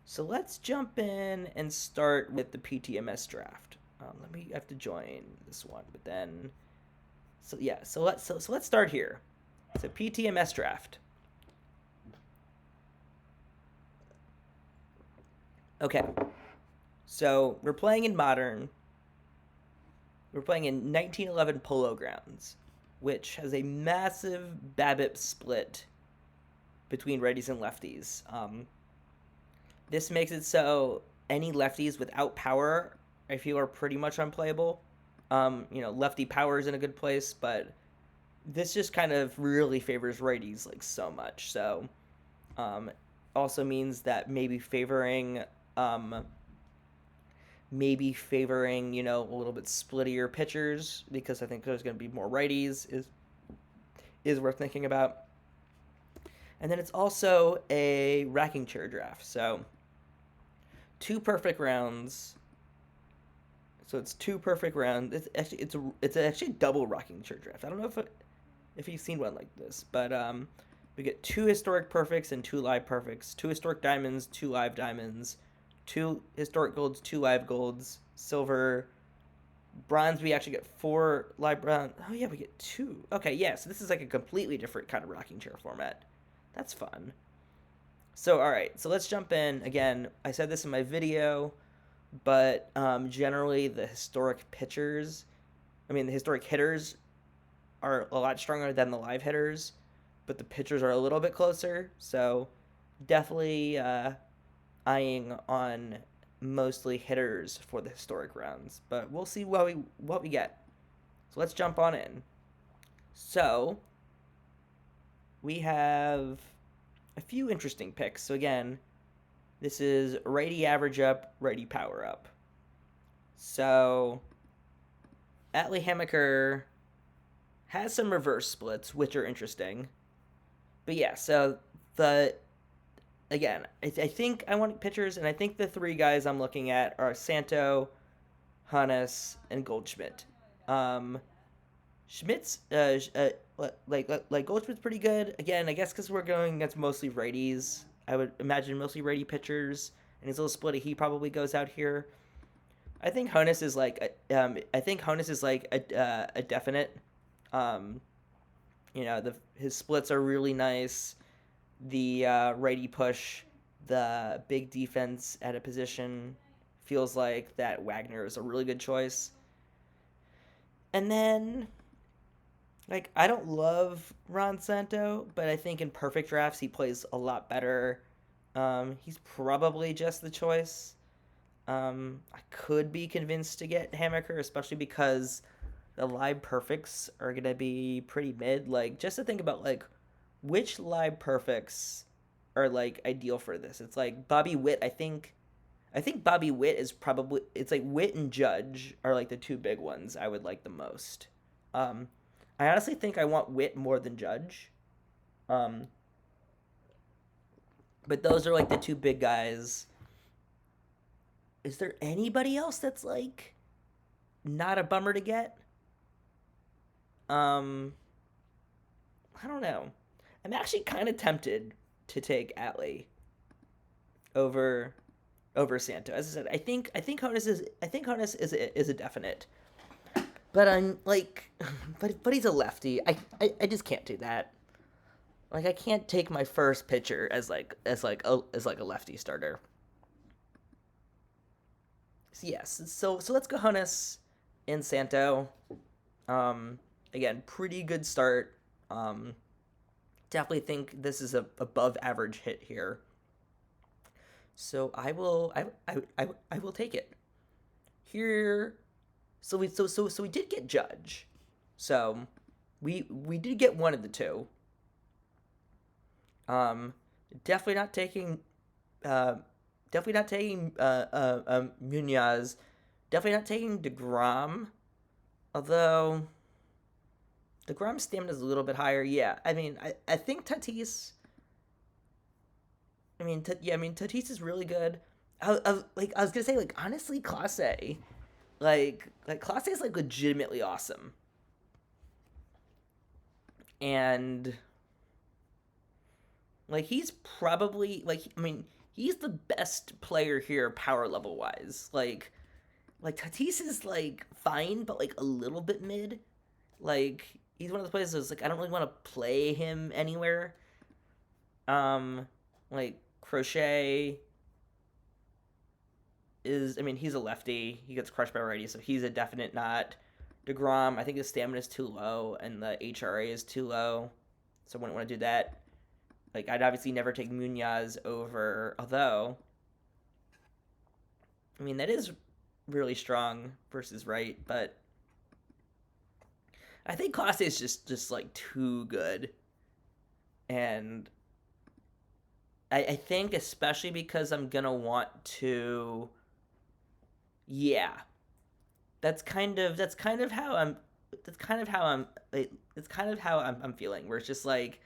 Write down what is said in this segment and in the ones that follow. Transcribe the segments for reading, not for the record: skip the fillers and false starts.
So let's jump in and start with the PTMS draft. I have to join this one, but then, so yeah, so let's start here. So PTMS draft. Okay, so we're playing in modern. We're playing in 1911 Polo Grounds, which has a massive BABIP split between righties and lefties. This makes it so any lefties without power, I feel, are pretty much unplayable. Lefty power is in a good place, but this just kind of really favors righties like so much. So, um, also means that um, maybe favoring a little bit splittier pitchers because I think there's going to be more righties is worth thinking about. And then it's also a racking chair draft. So two perfect rounds. So it's two perfect rounds. It's actually a double rocking chair draft. I don't know if you've seen one like this, but we get two historic perfects and two live perfects, two historic diamonds, two live diamonds, two historic golds, two live golds, silver, bronze. We actually get four live bronze. Oh yeah, we get two. Okay, yeah. So this is like a completely different kind of rocking chair format. That's fun. So all right, so let's jump in again. I said this in my video, but generally the historic pitchers, the historic hitters are a lot stronger than the live hitters, but the pitchers are a little bit closer. So definitely eyeing on mostly hitters for the historic rounds, but we'll see what we get. So let's jump on in. So we have a few interesting picks. So again, this is righty average up, righty power up. So Atlee Hammaker has some reverse splits, which are interesting. But yeah, so the again, I think I want pitchers, and I think the three guys I'm looking at are Santo, Hannes, and Goldschmidt. Um, Schmidt's like Goldschmidt's pretty good. Again, I guess because we're going against mostly righties. I would imagine mostly righty pitchers, and he's a little splitty. He probably goes out here. I think Honus is like a definite. Um, his splits are really nice. The righty push, the big defense at a position, feels like that Wagner is a really good choice. And then, like, I don't love Ron Santo, but I think in perfect drafts he plays a lot better. He's probably just the choice. I could be convinced to get Hammaker, especially because the live perfects are gonna be pretty mid. Like, just to think about like which live perfects are like ideal for this. It's like Bobby Witt. I think Bobby Witt is probably, it's like Witt and Judge are like the two big ones I would like the most. Um, I honestly think I want Witt more than Judge. Um, but those are like the two big guys. Is there anybody else that's like not a bummer to get? Um, I don't know. I'm actually kind of tempted to take Atlee over Santo. As I said, I think Honus is a definite. But I'm like, but he's a lefty. I just can't do that. Like I can't take my first pitcher as like a lefty starter. So yes, so let's go Honus and Santo. Um, Again, pretty good start. Um, Definitely think this is a above average hit here. So I will take it here. So we did get Judge. So we did get one of the two. Um, definitely not taking uh definitely not taking Munoz. Definitely not taking Degrom. Although Degrom's stamina is a little bit higher. Yeah, I think Tatis. Tatis is really good. I was gonna say, like, honestly, Clase, like Clase is like legitimately awesome, and like he's probably like, he's the best player here power level wise. Like Tatis is like fine, but like a little bit mid. Like he's one of the players that's like I don't really want to play him anywhere. Um, like Crochet is, I mean, he's a lefty. He gets crushed by righty, so he's a definite not. DeGrom, I think his stamina is too low and the HRA is too low, so I wouldn't want to do that. Like I'd obviously never take Munoz over, although I mean that is really strong versus right, but I think Clase is just like too good, and I think especially because I'm gonna want to, yeah, that's kind of how I'm that's kind of how I'm it's kind of how I'm feeling. Where it's just like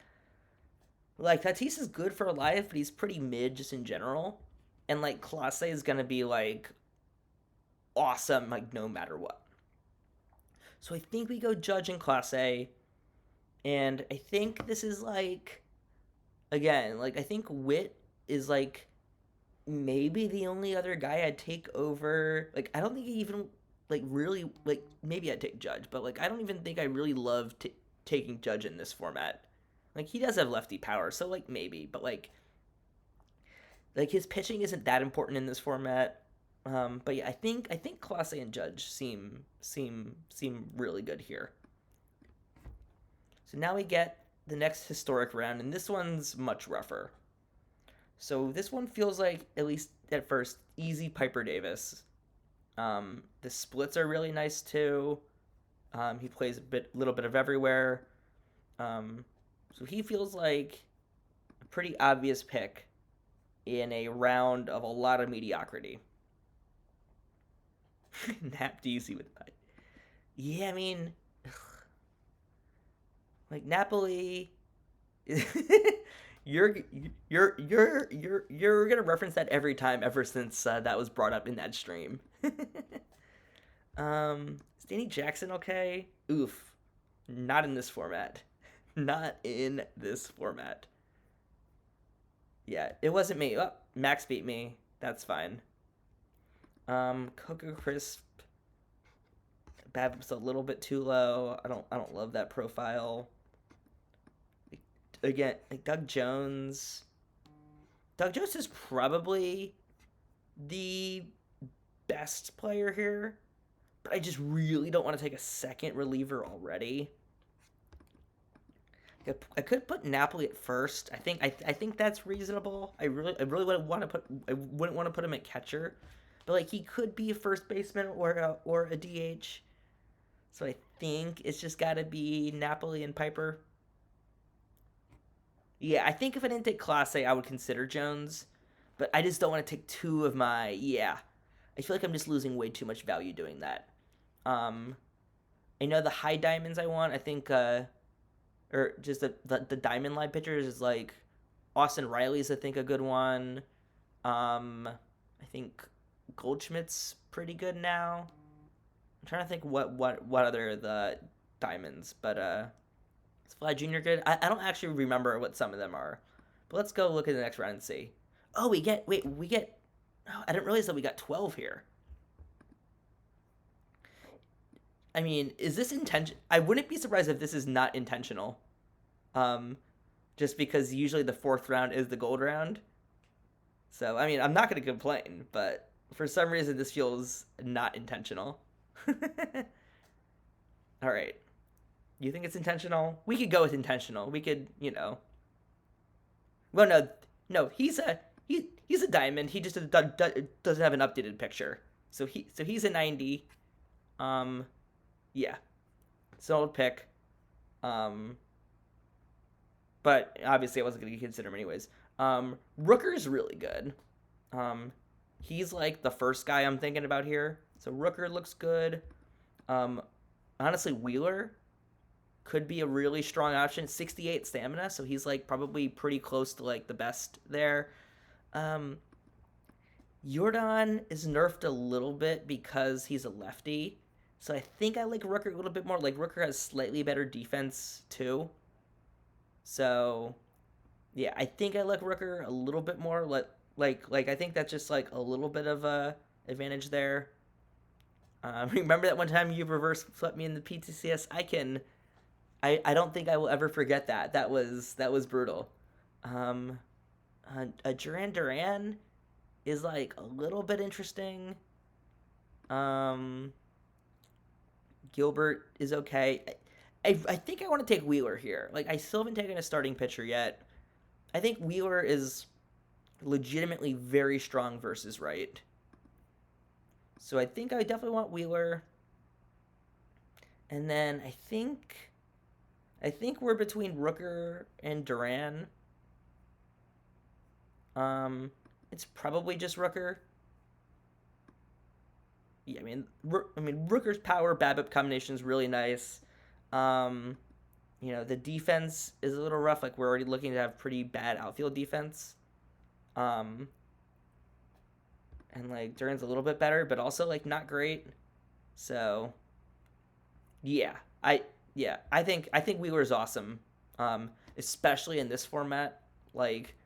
Tatis is good for life, but he's pretty mid just in general, and like Clase is gonna be like awesome like no matter what. So I think we go Judge in Class A, and I think this is like again, like I think Wit is like maybe the only other guy I'd take over. Like I don't think he even like really like maybe I'd take Judge, but like I don't even think I really love taking Judge in this format. Like he does have lefty power, so like maybe, but like his pitching isn't that important in this format. But yeah, I think Clase and Judge seem really good here. So now we get the next historic round, and this one's much rougher. So this one feels like, at least at first, easy Piper Davis. The splits are really nice too. He plays little bit of everywhere. So he feels like a pretty obvious pick in a round of a lot of mediocrity. Nap DC with that. Yeah, I mean, like Napoli. you're you're gonna reference that every time ever since that was brought up in that stream. Is Danny Jackson okay? Oof, not in this format. Not in this format. Yeah, it wasn't me. Oh, Max beat me. That's fine. Coco Crisp, BABIP's a little bit too low. I don't love that profile. Again, like Doug Jones. Doug Jones is probably the best player here, but I just really don't want to take a second reliever already. I could put Napoli at first. I think that's reasonable. I really wouldn't want to put him at catcher, but like he could be a first baseman or a DH. So I think it's just got to be Napoli and Piper. Yeah, I think if I didn't take Clase, I would consider Jones, but I just don't want to take two of my, yeah. I feel like I'm just losing way too much value doing that. Um, I know the high diamonds I want. I think or just the diamond line pitchers is like Austin Riley's I think a good one. I think Goldschmidt's pretty good now. I'm trying to think what other the diamonds, but is Fly Junior good? I don't actually remember what some of them are, but let's go look at the next round and see. Oh, we get. Oh, I didn't realize that we got 12 here. I mean, is this intention? I wouldn't be surprised if this is not intentional. Um, just because usually the fourth round is the gold round. So I mean, I'm not gonna complain, but for some reason this feels not intentional. All right, you think it's intentional? We could go with intentional. We could, you know. Well, no, he's a diamond. He just doesn't have an updated picture. So he's a 90. Um, yeah, solid pick. Um, but obviously I wasn't going to consider him anyways. Rooker's really good. He's like the first guy I'm thinking about here. So Rooker looks good. Honestly, Wheeler could be a really strong option. 68 stamina, so he's like probably pretty close to like the best there. Jordan is nerfed a little bit because he's a lefty. So I think I like Rooker a little bit more. Like Rooker has slightly better defense too. So yeah, I think I like Rooker a little bit more. Like I think that's just like a little bit of a advantage there. Remember that one time you reverse swept me in the PTCS? I don't think I will ever forget that. That was brutal. Um, a Duran Duran is like a little bit interesting. Um, Gilbert is okay. I think I want to take Wheeler here. Like I still haven't taken a starting pitcher yet. I think Wheeler is legitimately very strong versus right. So I think I definitely want Wheeler. And then I think we're between Rooker and Duran. Um, it's probably just Rooker. Yeah, I mean Rooker's power BABIP combination is really nice. Um, the defense is a little rough. Like we're already looking to have pretty bad outfield defense. Um, and like Duran's a little bit better, but also like not great. So yeah, I think Wheeler's awesome. Especially in this format. Like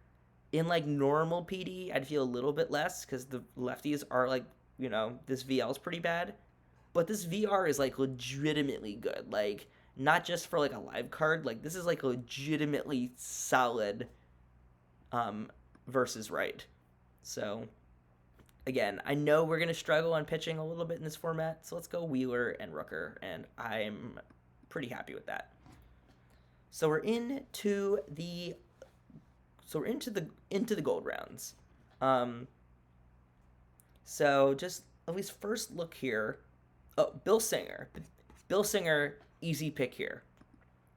in like normal PD, I'd feel a little bit less because the lefties are like this VL is pretty bad, but this VR is like legitimately good. Like not just for like a live card. Like this is like legitimately solid um, versus right. So again, I know we're gonna struggle on pitching a little bit in this format, so let's go Wheeler and Rooker, and I'm pretty happy with that. So we're into the gold rounds. Um, so just at least first look here. Oh, Bill Singer. Bill Singer, easy pick here.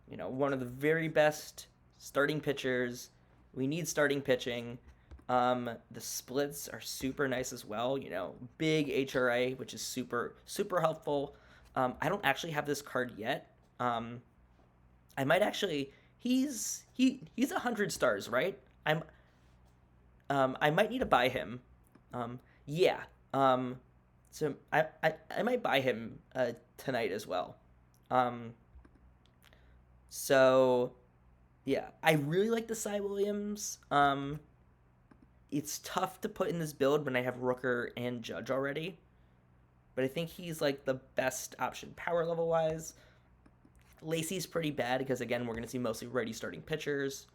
One of the very best starting pitchers. We need starting pitching. The splits are super nice as well. Big HRA, which is super super helpful. I don't actually have this card yet. I might actually. He's 100 stars, right? I might need to buy him. Yeah. So I might buy him tonight as well. Um, so yeah, I really like the Cy Williams. It's tough to put in this build when I have Rooker and Judge already, but I think he's like the best option power level wise. Lacey's pretty bad because again we're gonna see mostly righty starting pitchers.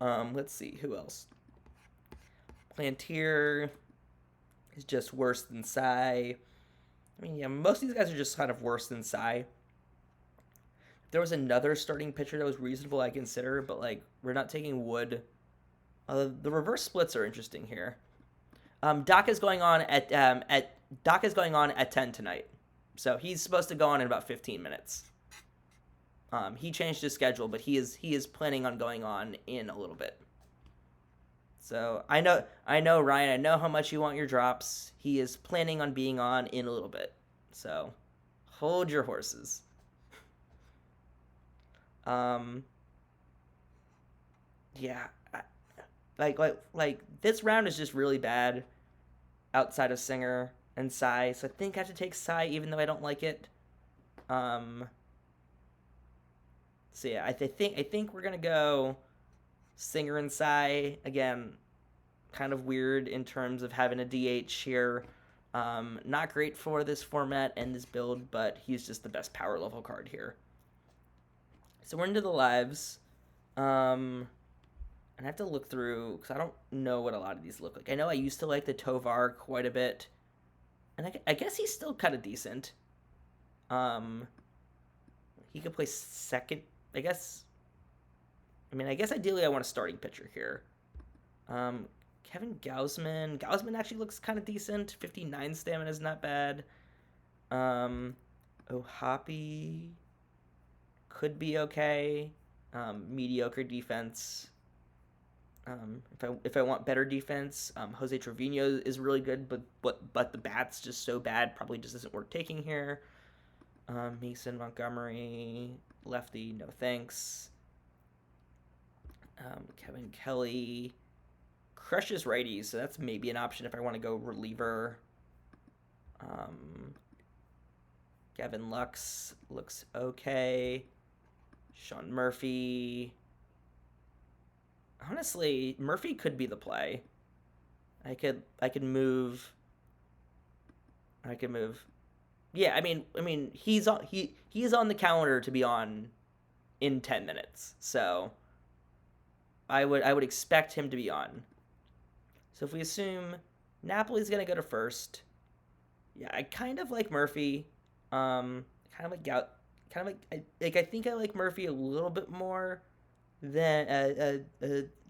Let's see who else. Plantier is just worse than Cy. I mean, yeah, most of these guys are just kind of worse than Cy. If there was another starting pitcher that was reasonable, I consider, but like we're not taking Wood. The reverse splits are interesting here. Doc is going on at 10 tonight, so he's supposed to go on in about 15 minutes. He changed his schedule, but he is planning on going on in a little bit. So I know Ryan. I know how much you want your drops. He is planning on being on in a little bit. So hold your horses. Yeah, like this round is just really bad outside of Singer and Cy. So I think I have to take Cy even though I don't like it. So yeah, I think we're gonna go Singer and Cy again. Kind of weird in terms of having a DH here. Not great for this format and this build, but he's just the best power level card here. So we're into the lives. And I have to look through because I don't know what a lot of these look like. I know I used to like the Tovar quite a bit, and I guess he's still kind of decent. He could play second, I guess. I guess ideally I want a starting pitcher here. Kevin Gausman. Gausman actually looks kind of decent. 59 stamina is not bad. Ohapi could be okay. Mediocre defense. If I want better defense, Jose Trevino is really good, but the bat's just so bad, probably just isn't worth taking here. Mason Montgomery, lefty, no thanks. Kevin Kelly crushes righties, so that's maybe an option if I want to go reliever. Gavin Lux looks okay. Sean Murphy. Honestly, Murphy could be the play. I could move. I could move. Yeah, I mean, he is on the calendar to be on in 10 minutes. So I would expect him to be on. So if we assume Napoli's gonna go to first, yeah, I kind of like Murphy. Kind of like Gout. Kind of I think I like Murphy a little bit more than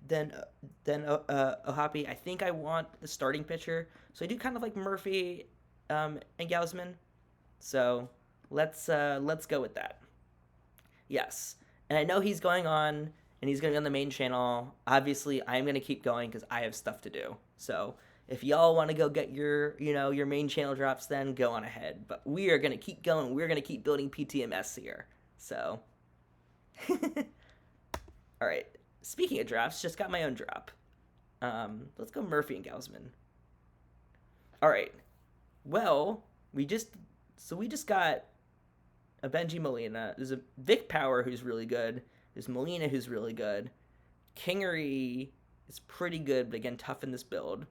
than Ohapi. I think I want the starting pitcher, so I do kind of like Murphy and Gausman. So let's go with that. Yes, and I know he's going on, and he's going to be on the main channel. Obviously, I'm going to keep going because I have stuff to do. So if y'all want to go get your your main channel drops, then go on ahead. But we are going to keep going. We're going to keep building PTMS here. So, all right. Speaking of drafts, just got my own drop. Let's go Murphy and Gausman. All right. Well, we just got a Benji Molina. There's a Vic Power who's really good. There's Molina who's really good. Kingery is pretty good, but again, tough in this build.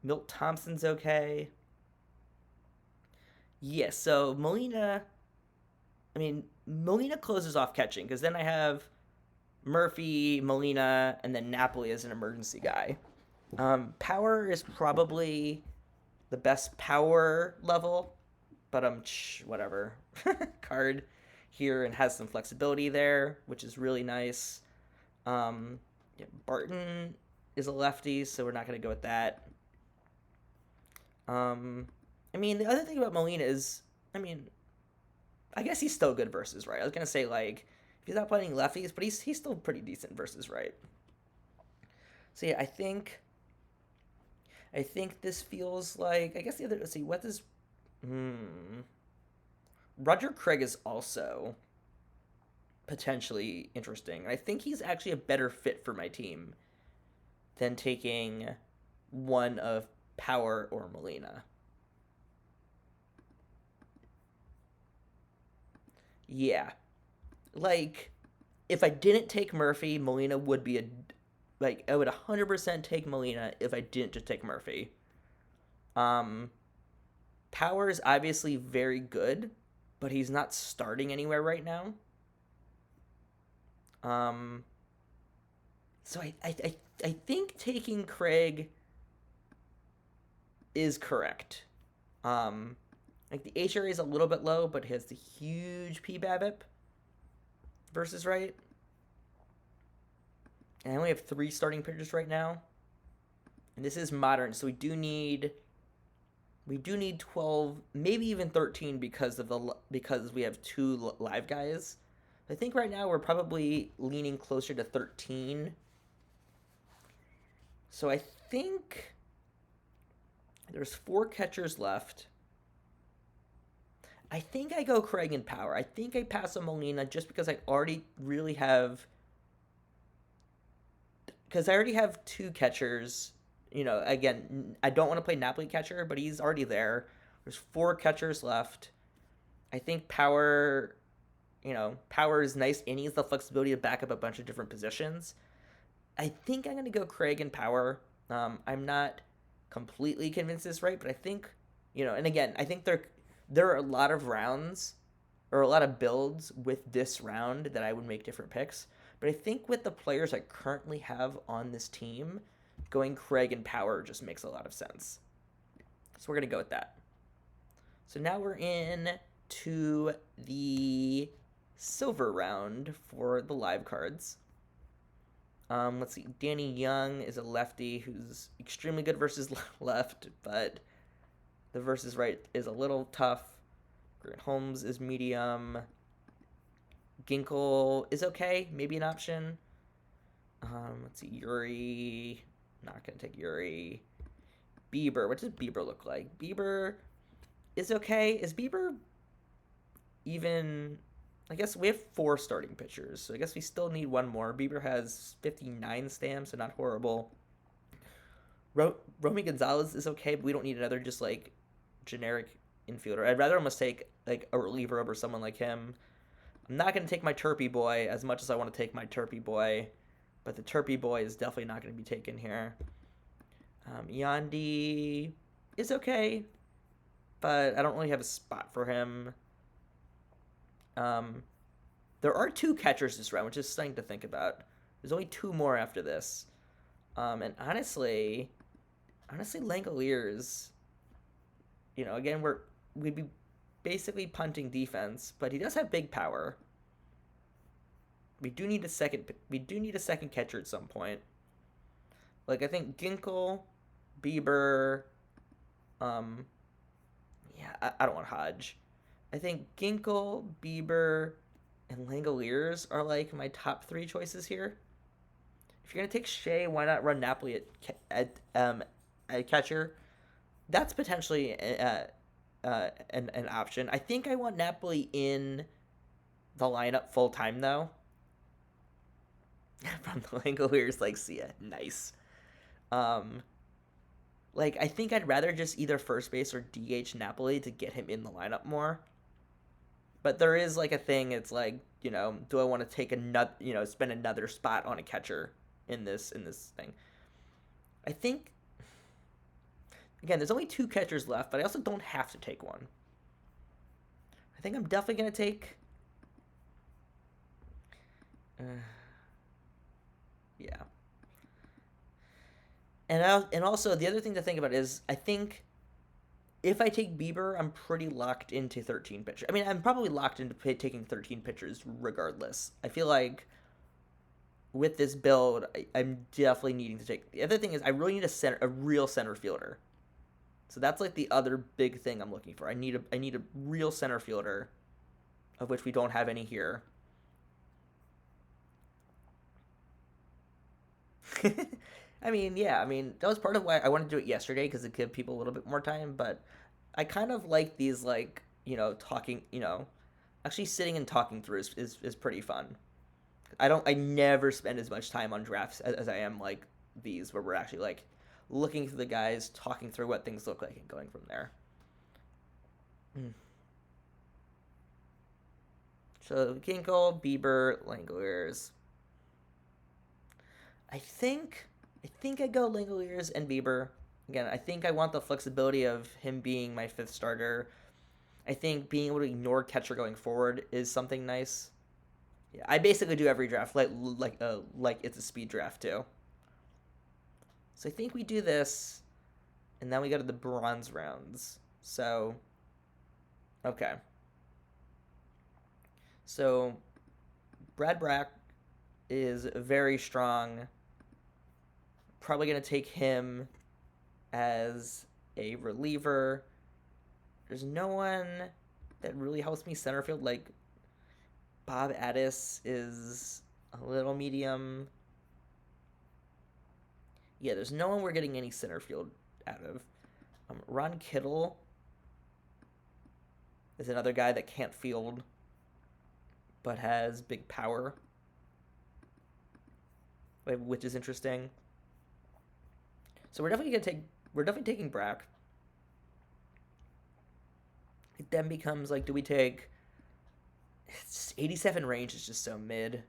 Milt Thompson's okay. Yeah, so Molina. I mean, Molina closes off catching because then I have Murphy, Molina, and then Napoli as an emergency guy. Power is probably the best power level, but whatever. Card here and has some flexibility there, which is really nice. Yeah, Barton is a lefty, so we're not going to go with that. I mean, the other thing about Molina is, I mean, I guess he's still good versus right. I was going to say, like, if he's not playing lefties, but he's still pretty decent versus right. So, yeah, I think this feels like, I guess the other, let's see, what does, Roger Craig is also potentially interesting. I think he's actually a better fit for my team than taking one of Power or Molina. Yeah. Like, if I didn't take Murphy, Molina would be like, I would 100% take Molina if I didn't just take Murphy. Um, Power is obviously very good, but he's not starting anywhere right now. So I think taking Craig is correct. Like the HRA is a little bit low, but he has the huge PBABIP versus right. And I only have 3 starting pitchers right now. And this is modern, so we do need 12, maybe even 13 because we have 2 live guys. I think right now we're probably leaning closer to 13. So I think there's 4 catchers left. I think I go Craig and Power. I think I pass on Molina just because I already really have... Because I already have 2 catchers. You know, again, I don't want to play Napoli catcher, but he's already there. There's 4 catchers left. I think Power... Power is nice, and he has the flexibility to back up a bunch of different positions. I think I'm going to go Craig and Power. I'm not completely convinced this right, but I think, and again, I think there are a lot of rounds or a lot of builds with this round that I would make different picks. But I think with the players I currently have on this team, going Craig and Power just makes a lot of sense. So we're going to go with that. So now we're in to the silver round for the live cards. Let's see. Danny Young is a lefty who's extremely good versus left, but the versus right is a little tough. Grant Holmes is medium. Ginkle is okay, maybe an option. Let's see. Yuri. Not going to take Yuri. Bieber. What does Bieber look like? Bieber is okay. Is Bieber even... I guess we have 4 starting pitchers, so I guess we still need 1 more. Bieber has 59 stamps, so not horrible. Romy Gonzalez is okay, but we don't need another just, like, generic infielder. I'd rather almost take, like, a reliever over someone like him. I'm not going to take my Terpy boy as much as I want to take my Terpy boy, but the Terpy boy is definitely not going to be taken here. Yandi is okay, but I don't really have a spot for him. There are 2 catchers this round, which is something to think about. There's only 2 more after this. And honestly, Langoliers, again, we'd be basically punting defense, but he does have big power. We do need a second catcher at some point. Like, I think Ginkle, Bieber, I don't want Hodge. I think Ginkle, Bieber, and Langoliers are like my top 3 choices here. If you're gonna take Shea, why not run Napoli at catcher? That's potentially an option. I think I want Napoli in the lineup full time though. From the Langoliers, like, see ya, nice. I think I'd rather just either first base or DH Napoli to get him in the lineup more. But there is like a thing. It's like, do I want to take spend another spot on a catcher in this thing? I think, again, there's only 2 catchers left, but I also don't have to take one. I think I'm definitely gonna take. Yeah. And also the other thing to think about is I think if I take Bieber, I'm pretty locked into 13 pitchers. I mean, I'm probably locked into taking 13 pitchers regardless. I feel like with this build, I'm definitely needing to take. The other thing is I really need a real center fielder. So that's like the other big thing I'm looking for. I need a real center fielder, of which we don't have any here. I mean, that was part of why I wanted to do it yesterday, because it gave people a little bit more time, but I kind of like these, talking, actually sitting and talking through is pretty fun. I never spend as much time on drafts as I am, like, these, where we're actually, like, looking through the guys, talking through what things look like, and going from there. So, Ginkle, Bieber, Langoliers. I think I go Langoliers and Bieber. Again, I think I want the flexibility of him being my 5th starter. I think being able to ignore catcher going forward is something nice. Yeah, I basically do every draft like it's a speed draft too. So I think we do this, and then we go to the bronze rounds. So, okay. So, Brad Brack is very strong. Probably going to take him as a reliever. There's no one that really helps me center field. Like, Bob Addis is a little medium. Yeah, there's no one we're getting any center field out of. Ron Kittle is another guy that can't field, but has big power, which is interesting. So we're definitely taking Brack. It then becomes like, do we take? It's 87 range is just so mid.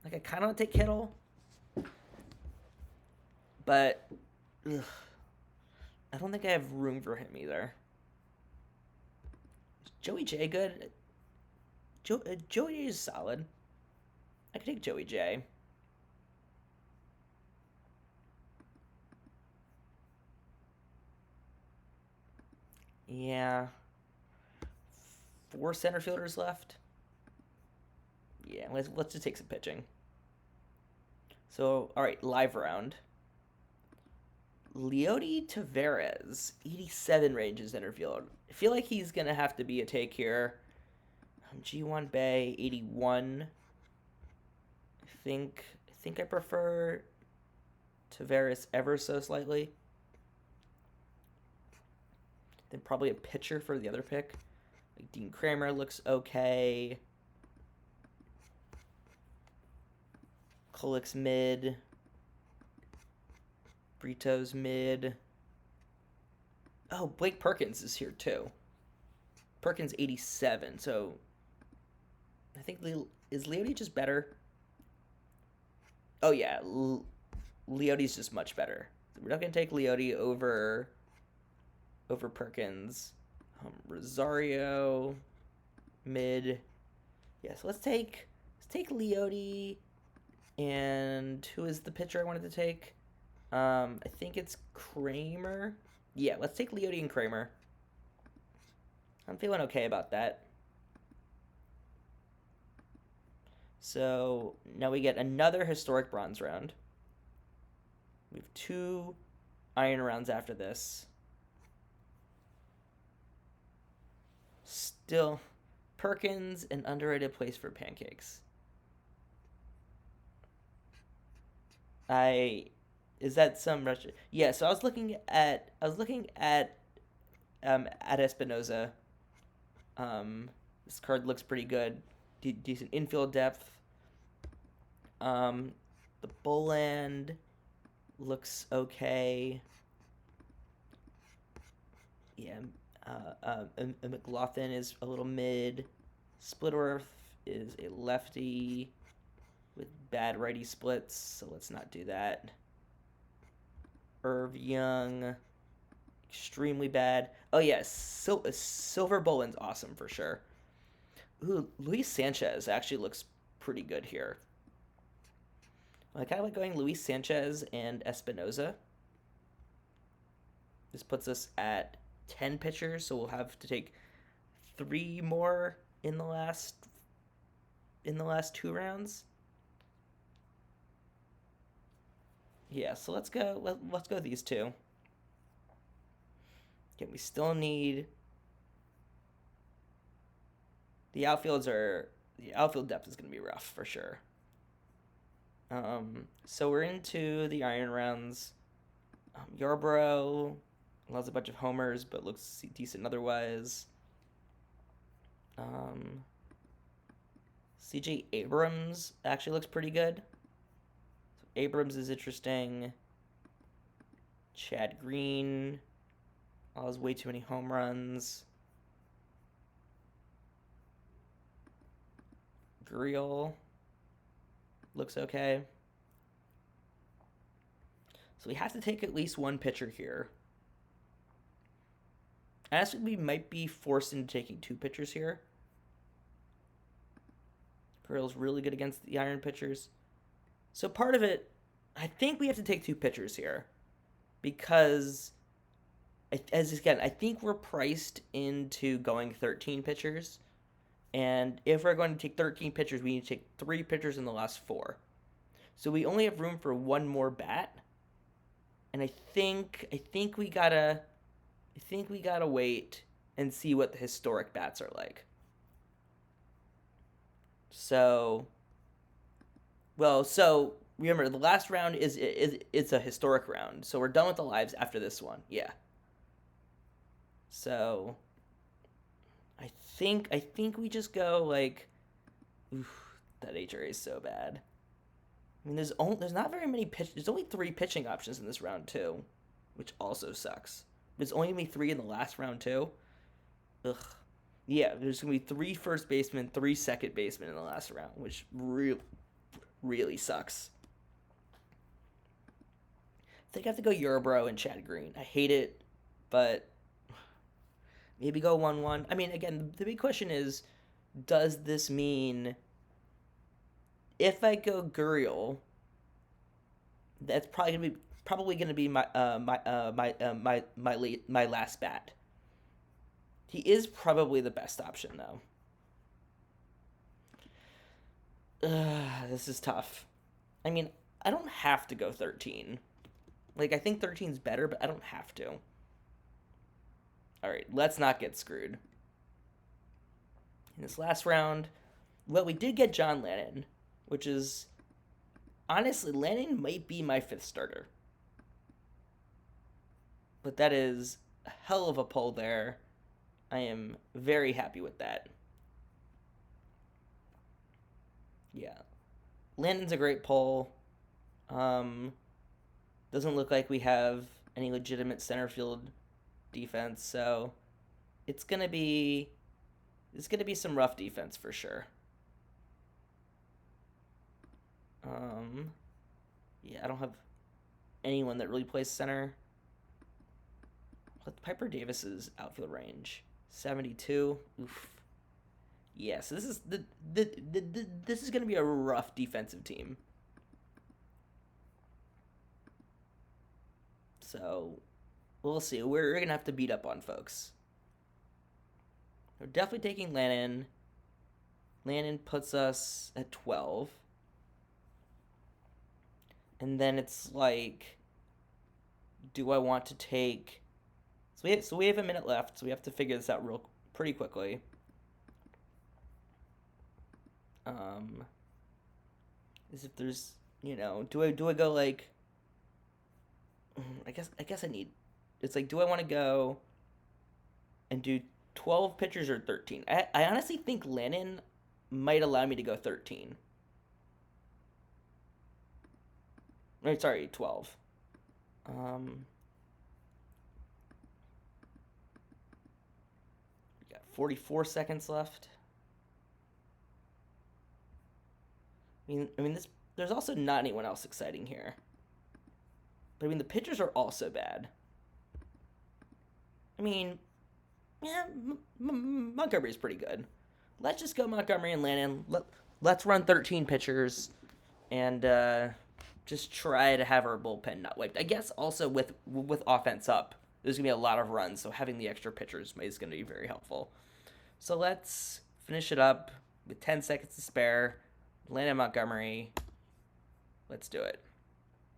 Like, I kind of want to take Kittle, but I don't think I have room for him either. Is Joey J good? Joey J is solid. I could take Joey J. Yeah. 4 center fielders left. Yeah, let's just take some pitching. So, all right, live round. Leody Taveras, 87 range center field. I feel like he's gonna have to be a take here. G1 Bay, 81. I think I prefer Taveras ever so slightly. Then probably a pitcher for the other pick. Like, Dean Kramer looks okay. Kulik's mid. Brito's mid. Oh, Blake Perkins is here too. Perkins 87. So I think is Leote just better? Oh yeah, Leote's just much better. We're not gonna take Leote over Perkins. Rosario, mid. Yeah, so let's take Leote, and who is the pitcher I wanted to take? I think it's Kramer. Yeah, let's take Leote and Kramer. I'm feeling okay about that. So now we get another historic bronze round. We have 2 iron rounds after this. Still, Perkins, an underrated place for pancakes. Is that some Russian? Yeah. So I was looking at Espinoza. This card looks pretty good. Decent infield depth. The Bulland looks okay. Yeah. McLaughlin is a little mid. Splitworth is a lefty with bad righty splits, so let's not do that. Irv Young, extremely bad. Oh yeah, Silver Boland's awesome for sure. Ooh, Luis Sanchez actually looks pretty good here. I kind of like going Luis Sanchez and Espinoza. This puts us at 10 pitchers, so we'll have to take 3 more in the last 2 rounds. Yeah, so let's go these 2. Okay, we still need the outfield depth is going to be rough for sure. So we're into the iron rounds. Yarborough allows a bunch of homers, but looks decent otherwise. CJ Abrams actually looks pretty good. So Abrams is interesting. Chad Green allows way too many home runs. Gurriel looks okay. So we have to take at least 1 pitcher here. Honestly, we might be forced into taking 2 pitchers here. Gurriel's really good against the iron pitchers. So part of it, I think we have to take 2 pitchers here. Because, I think we're priced into going 13 pitchers. And if we're going to take 13 pitchers, we need to take 3 pitchers in the last 4. So we only have room for 1 more bat. And I think we gotta wait and see what the historic bats are like. So remember the last round is it's a historic round. So we're done with the lives after this one. Yeah. So I think we just go like, oof, that HRA is so bad. I mean, there's not very many pitch. There's only 3 pitching options in this round too, which also sucks. There's only gonna be 3 in the last round too. Ugh. Yeah, there's gonna be 3 first basemen, 3 second basemen in the last round, which really sucks. I think I have to go Yarbrough and Chad Green. I hate it, but maybe go 1-1. I mean, again, the big question is, does this mean if I go Gurriel, that's probably gonna be my last bat. He is probably the best option though. This is tough. I mean, I don't have to go 13. Like, I think 13 is better, but I don't have to. All right, let's not get screwed. In this last round, well, we did get John Lannon, which is, honestly, Lannon might be my 5th starter. But that is a hell of a pull there. I am very happy with that. Yeah. Lannon's a great pull. Doesn't look like we have any legitimate center field defense, so it's going to be It's going to be some rough defense for sure. Yeah, I don't have anyone that really plays center. What Piper Davis's outfield range? 72. Oof. Yeah, so this is this is going to be a rough defensive team. So we'll see. We're going to have to beat up on folks. We're definitely taking Lannon. Lannon puts us at 12. And then it's like, do I want to take... So we have a minute left, so we have to figure this out pretty quickly. Is if there's, do I go like... I guess I need... It's like, do I want to go and do 12 pitchers or 13? I honestly think Lannon might allow me to go 13. No, sorry, 12. We got 44 seconds left. I mean, there's also not anyone else exciting here. But I mean, the pitchers are also bad. I mean, yeah, Montgomery's pretty good. Let's just go Montgomery and Lannon. Let's run 13 pitchers and just try to have our bullpen not wiped. I guess also with offense up, there's going to be a lot of runs, so having the extra pitchers is going to be very helpful. So let's finish it up with 10 seconds to spare. Lannon Montgomery. Let's do it.